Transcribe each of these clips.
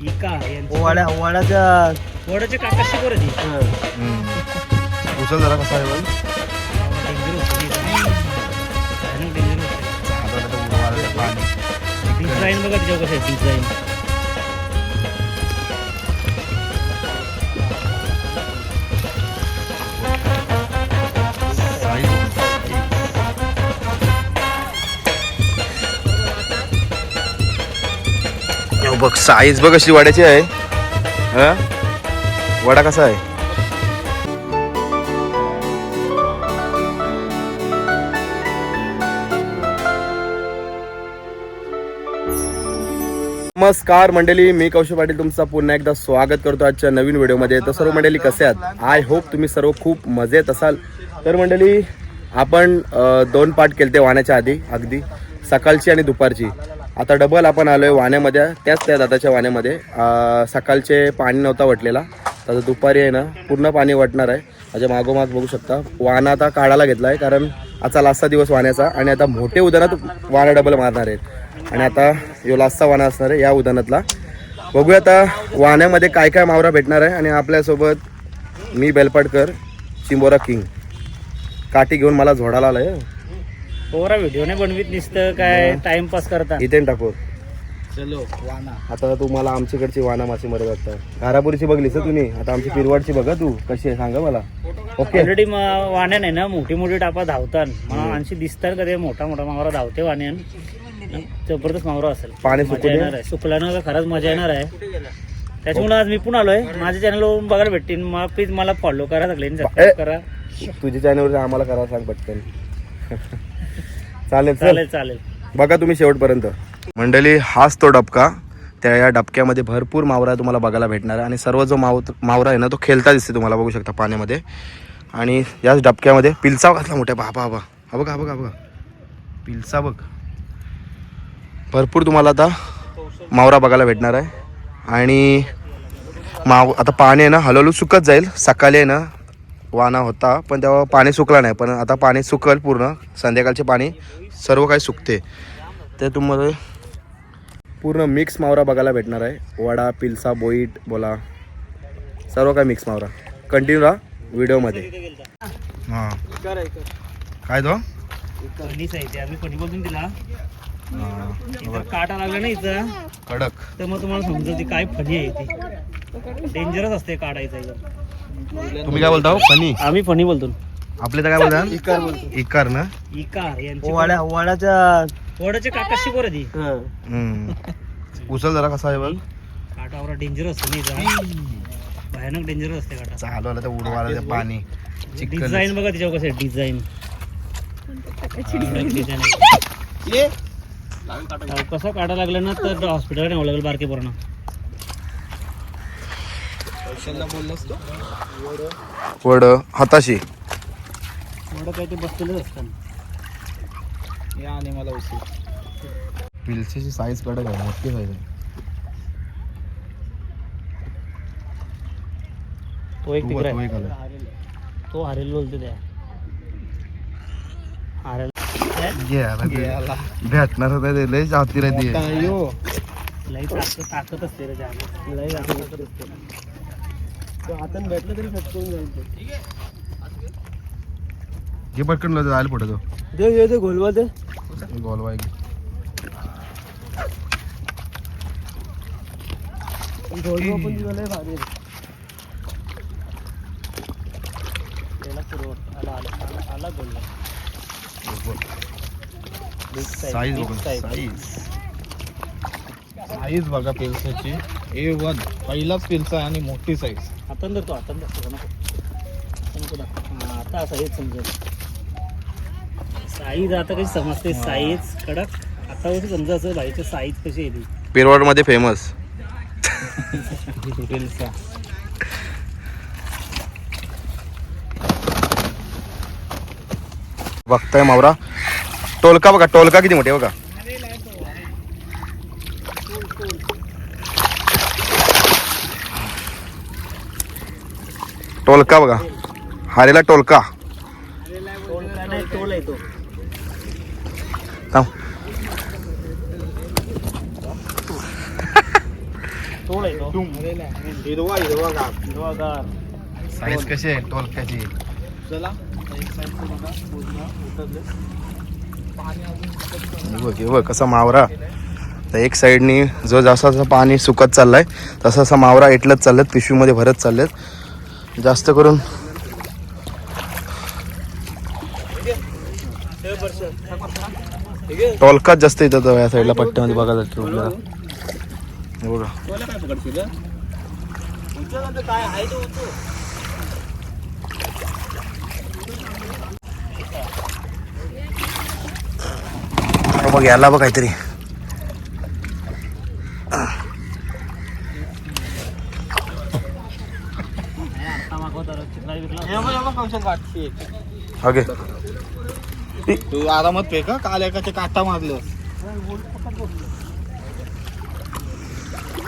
इका यांची वडाच्या काकाशी बरं ती उचल जरा कसा आहे बघ. डिझाईन बघा तिच्यावर कसं आहे डिझाईन. बघ साईज बघ कशी वड्याची आहे. हा वडा कसा आहे. नमस्कार मंडळी, मी कौशल पाटील तुमचं पुन्हा एकदा स्वागत करतो आजच्या नवीन व्हिडिओमध्ये. तर सर्व मंडळी कसे आहात? आय होप तुम्ही सर्व खूप मजेत असाल. तर मंडळी आपण 2 पार्ट केलते वाण्याच्या आधी, अगदी सकाळची आणि दुपारची. आता डबल आपण आलोय वाण्यामध्ये, त्या दादाच्या वाण्यामध्ये. सकाळचे पाणी नव्हता वटलेला, तर दुपारी आहे ना पूर्ण पाणी वटणार आहे. माझ्या मागोमाग बघू शकता वाणा आता काढायला घेतला आहे, कारण आजचा लास्टचा दिवस वाण्याचा. आणि आता मोठे उदाहरणात वाणा डबल मारणार आहेत. आणि आता यो लास्टचा वाणा असणार आहे या उदाहरणातला. बघूया आता वाण्यामध्ये काय काय मावरा भेटणार आहे. आणि आपल्यासोबत मी बेलपाटकर, चिंबोरा किंग, काठी घेऊन मला झोडाला आलाय. पोरा व्हिडिओ नाही बनवीत नुसतं काय टाइमपास करता. इथे टाकू. चलो वाना. आता तुम्हाला आमच्याकडची वाना मासे मरत वाटतं. घारापुरीची बघलीस तुम्ही, आता आमची पिरवाडची बघा तू कशी आहे सांगा मला. ओके. ऑलरेडी वाण्यान आहे ना मोठी मोठी टापा धावतात. मला आणखी दिसतात का ते मोठा मोठा मावरा धावते वाण्यान. जबरदस्त मावरा असेल. पाणी मजा येणार आहे. सुकल्यानं खरंच मजा येणार आहे. त्याच्यामुळे आज मी पण आलोय. माझ्या चॅनलवर बघायला भेटतील. प्लीज मला फॉलो करा, सगळ्यांनी सबस्क्राईब करा. तुझ्या चॅनलवर आम्हाला करा सांग पटकन. चालेल चालेल चालेल. बघा तुम्ही शेवटपर्यंत. मंडळी हाच तो डबका. त्या या डबक्यामध्ये भरपूर मावरा तुम्हाला बघायला भेटणार आहे. आणि सर्व जो मावरा आहे ना तो खेळता दिसते तुम्हाला, बघू शकता पाण्यामध्ये. आणि याच डबक्यामध्ये पिलचा घातला मोठ्या बाबा बाबा. हा बघा हा बघा बघा पिलचा बघ. भरपूर तुम्हाला आता मावरा बघायला भेटणार आहे. आणि आता पाणी आहे ना हळूहळू सुकत जाईल. सकाळी आहे ना वाना होता पण तेव्हा पाणी सुकला नाही, पण आता पाणी सुकल पूर्ण. संध्याकाळचे पाणी सर्व काही सुकते. ते तुम्हाला पूर्ण मिक्स मावरा बघायला भेटणार आहे. वडा, पिलसा, बोईट बोला, सर्व काही मिक्स मावरा. कंटिन्यू राहा व्हिडिओमध्ये. हां काय तो फणीच आहे ते. आम्ही फणी बोलून दिला काटा लागला ना हिचा कडक, तर मग तुम्हाला समजते काय फणी आहे ती. डेंजरस असते काढायचं. तुम्ही काय बोलता फनी? आम्ही फणी बोलतो. आपले तर काय बोलतात? इकार बोलतो. इकार ना. इकार यांची वडाच्या काकाशी बरं ती. उचल जरा कसा आहे बघ. काटावर डेंजरस असते नाही, भयानक डेंजरस असते काटा. चालू आला तर उडवायला ते पाणी. डिझाईन बघा तिच्यावर कसं डिझाईन. कसं काढा लागलं ना तर हॉस्पिटल न्यावं लागेल बारके पोरांना. वड हाताशी एवढं काही ते बसलेलंच असतं. या आणि मला उशीर. पिलची साईज कडक आहे, मोठी साईज आहे. तो एक तिकडे तो एक आहे. आला. तो हरेल बोलते त्या हरेल भेटणार होता ते लय जाती राहते. लई ताकद असते रे त्याला. लई ताकद असते. हातान भेटलं तरी फटकून जाईल. घे पटकन जायला पुढे तो. दे गोलवा दे. गोलवा आहे. गोलवा पण तुला लय भारी आहे. त्याला पुरवत आला बोलला. साईज बघा, साईज बघा पेल्साची A1 पहिलाच पेल्सा आणि मोठी साईज. हातान धरतो नको. आता असं हेच समजेल. साईज आता कशी समजते. साईज कडक आता कशी समजायचं बाईची साईज कशी आहे ती. पिरवाड मध्ये फेमस पेल्सा. बघताय मावरा. टोलका बघा, टोलका किती मोठे बघा. टोलका बघा, हारेला टोलका. टोल आहे तो. थांब. तो रोड आहे तो हिरवागार. साईज कशी आहे टोलक्याची? चला एक साईड बघा पूर्ण उतरले. पाणी अजून बघ हे बघ कसा मावरा. तर एक साईडनी जो जसा जसं पाणी सुकत चाललंय तसा तसा मावरा एटलत चाललेत, पिशवीमध्ये भरत चाललेत. जास्त करून टोलकाच जास्त येतात या साईडला पट्ट्यामध्ये बघा आपल्याला. हे बघा काय पकडशील काय आहे तो बघ याला बघ काहीतरी. ओके तू आरामात फेक हं. काल एकाचे काटा मारलं.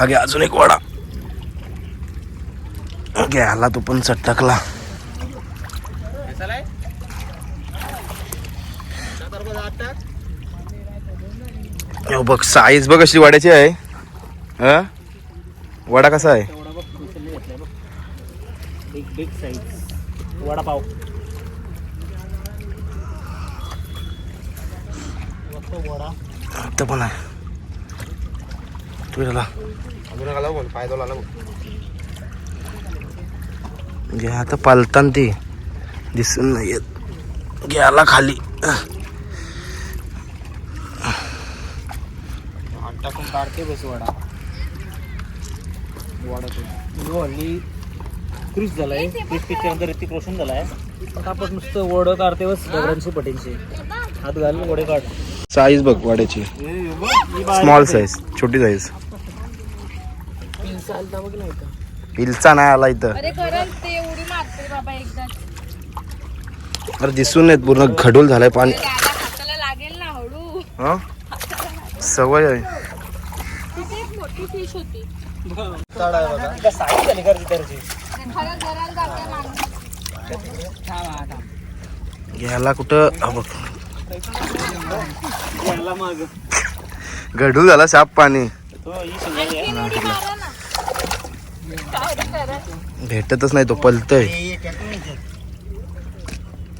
अगे अजून एक वडा. ओके आला तो पण चटकला. हो बघ साईज बघ कशी वड्याची आहे. हा वडा कसा आहे? Big big size vada pav. Vada इथं पण आहे. तुला घे आता पालतान ती दिसून नाही येत. घ्याला खाली टाकून काढते बस वडा. हल्ली क्रिस झालाय. क्रिस पिक्चर नंतर ऋतिक रोशन झालाय. आता आपण नुसतं वडं काढते बस दगडांची पटींची. हात घाल वडे काढ. साईज बघ वड्याची. स्मॉल साईज, छोटी साईज. हिलचा नाही आला इथं. अरे खरंच ते उडी मारते बाबा एकदाच. अरे दिसून येत पूर्ण घडूल झालाय पाणी. दादा हाताला लागेल ना हळू. हा सवय आहे. तिथे एक मोठी फिश होती. साईज झाली का त्याची? खरंच जरा जाते माणूस. घ्यायला कुठं हा बघ याला मग गढूळ झाला साप पाणी. तो ही शिंगाली आहे. आणखीन उडी मारा ना. काय रे खरंच. भेटतच नाही तो पलतय.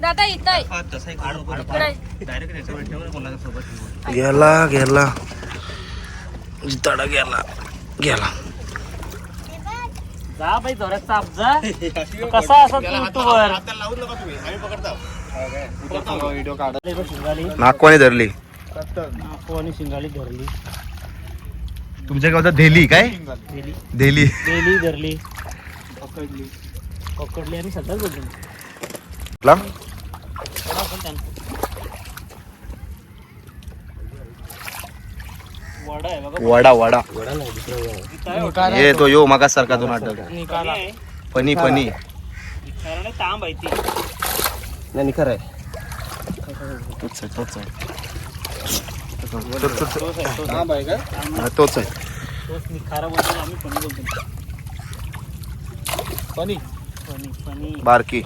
दादा इथं आहे. इकडे. गेला गेला जिताडा गेला गेला. जा बाई जोरात चाप जा. कसा असा तू युट्यूबर व्हिडिओ काढ. शिंगाली नागवाणी धरली. नाको आणि शिंगाली धरली. तुमच्या गावात धेली काय? गेली धेली गेली धरली पकडली. पकडली आणि सध्याच बोलली. ला वडा आहे बघा. वडा वडा आहे ये तो यो मागा सारखा तो नाटक. फनी फनी कारण तांब आहे ती. नाही खरं आहे. तोच आहे तोच आहे तोच आहे, तोच आहे. आहे का? हा, तोच आहे. तोच निखारा बोलतो आम्ही फणी बोलतो. फनी फणी फणी बारकी.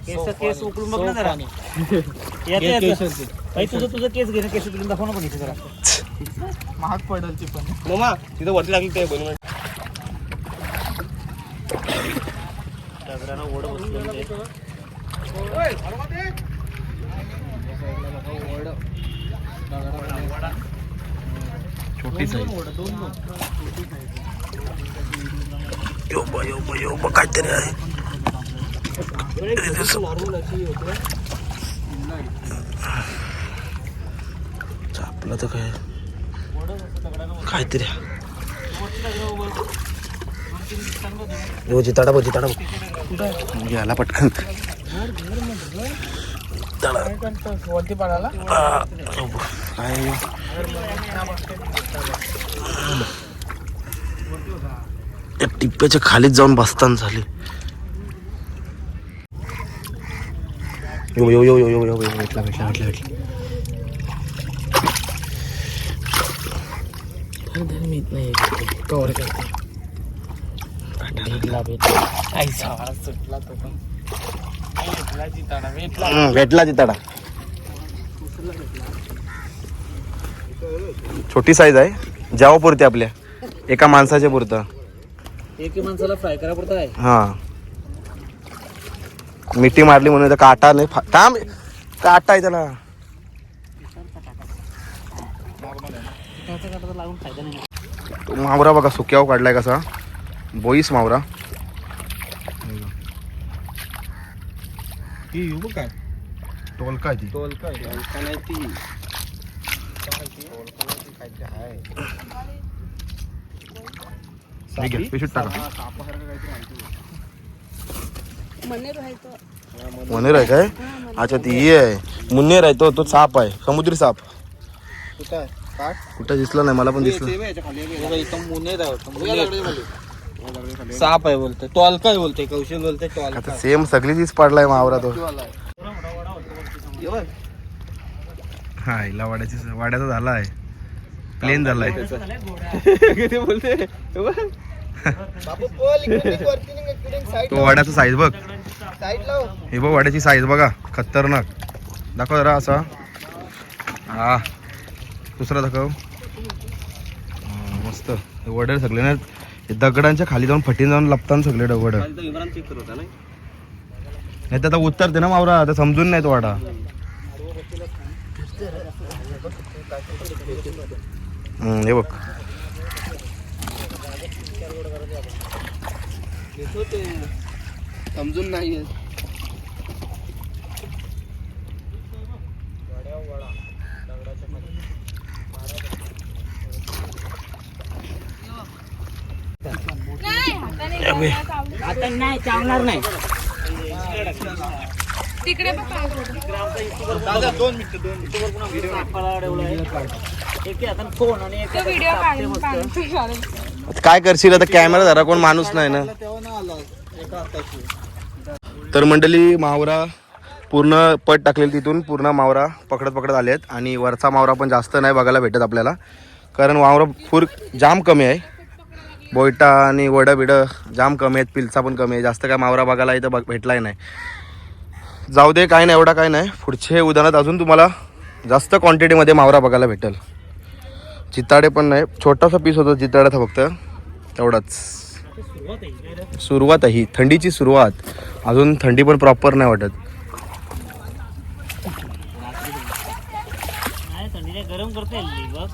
केस उकळून बघ ना जरा. ये याचं केस याचं. भाई तुझं केस घे ना. केस उकळून दाखव ना पण इथे जरा. महाग पडेल ती पण. मामा तिथं वरती लागली ते बनवून. डगरानं ओढ बसलेलं आहे. छोटी साईज. यो बा काहीतरी आहे. आपलं तर काय काहीतरी यो जिताडा बघ जिताडा बघ. घ्यायला पटकन वरती पडायला. काय त्या टिप्प्याच्या खालीच जाऊन बसताना झाली. यो यो यो यो यो यो भेटला भेटला भेटला भेटला. कवर करते. सुटला तो पण. भेटला जिताडा. छोटी साईज आहे. जेवा पुरते आपल्या एका माणसाच्या पुरतं. एक माणसाला फ्राय करा पडत आहे. हा मिठी मारली म्हणून काटा नाही थांब काटा आहे त्याला. त्याचा काटा तर लागून फायदा नाही. तो मावरा बघा सुक्यावर काढलाय कसा बोईस मावरा. ही येऊ बघ काय टोल काय ती टोल काय नाही ती पिशूट टाका. मनेर आहे तो. मनेर आहे काय. अच्छा ती ही आहे मुन्नेर आहे तो साप आहे समुद्री साप. कुठं काय कुठं दिसलं नाही मला पण दिसलं. इथं मुनेर आहे साप आहे बोलते टॉल काय बोलते कौशल बोलते टॉल आता सेम सगळी तीच पडलाय मावरा तो. हा इला वाड्याचा झाला आहे प्लेन झालाय. किती बोलते तो वाड्याचा साईज बघ. हे बघ वाड्याची साईज बघा खतरनाक. दाखव जरा असा. हा दुसरा दाखव. मस्त वड सगळे ना दगडांच्या खाली जाऊन फटीन जाऊन लपताना सगळे वड. नाही तर आता उतरते ना मावरा आता समजून नाही तो वाडा. हे बघ समजून नाही नाही हाताने जेवणाचं आवडत. आता नाही चावणार नाही. तिकडे बघ काय होतं. 2 मिनिटं फोन आणि तो व्हिडिओ काढून काय करशील आता कॅमेरा धरा कोण माणूस नाही ना. तेव्हा ना आला एका हाताशी. तर मंडळी मावरा पूर्ण पट टाकलेली तिथून पूर्ण मावरा पकडत आलेत. आणि वरचा मावरा पण जास्त नाही बघायला भेटत आपल्याला कारण मावरा फूर जाम कमी आहे. बोयटा आणि वडं बिडं जाम कमी आहेत. पिलचा पण कमी आहे. जास्त काय मावरा बघायला इथं भेटलाही नाही. जाऊ दे काय नाही एवढा काय नाही. पुढचे उदाहरणात अजून तुम्हाला जास्त क्वांटिटीमध्ये मावरा बघायला भेटेल. चिताडे पण नाही छोटासा पीस होता चिताड्याचा फक्त तेवढाच. सुरुवात आहे ही थंडीची सुरुवात. अजून थंडी पण प्रॉपर नाही वाटत. गरम करते बघ.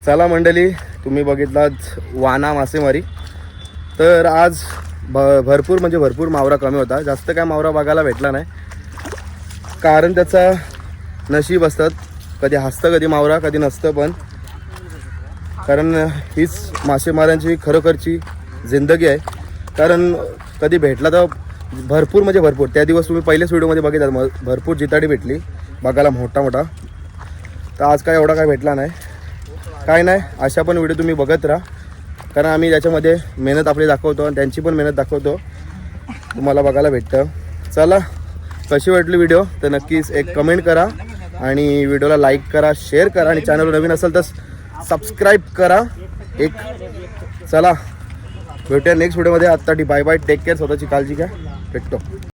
चला मंडळी तुम्ही बघितलात वाना मासेमारी. तर आज भरपूर म्हणजे भरपूर मावरा कमी होता. जास्त काय मावरा बघायला भेटला नाही कारण त्याचा नशीब असतात. कधी हसतं कधी मावरा कधी नसतं. पण कारण हीच मासेमारांची खरोखरची जिंदगी आहे. कारण कधी भेटला तर भरपूर म्हणजे भरपूर. त्या दिवस तुम्ही पहिल्याच व्हिडिओमध्ये बघितलात भरपूर जिताडी भेटली बघायला मोठा. तर आज काय एवढा काय भेटला नाही. काय नाही अशा पण व्हिडिओ तुम्ही बघत राहा कारण आम्ही त्याच्यामध्ये मेहनत आपली दाखवतो आणि त्यांची पण मेहनत दाखवतो तुम्हाला बघायला भेटतं. चला कशी वाटली व्हिडिओ तर नक्कीच एक कमेंट करा आणि व्हिडिओला लाईक करा शेअर करा आणि चॅनलवर नवीन असेल तर सबस्क्राईब करा. एक चला भेटूया नेक्स्ट व्हिडिओमध्ये. आत्ता बाय बाय टेक केअर. स्वतःची काळजी घ्या. भेटतो.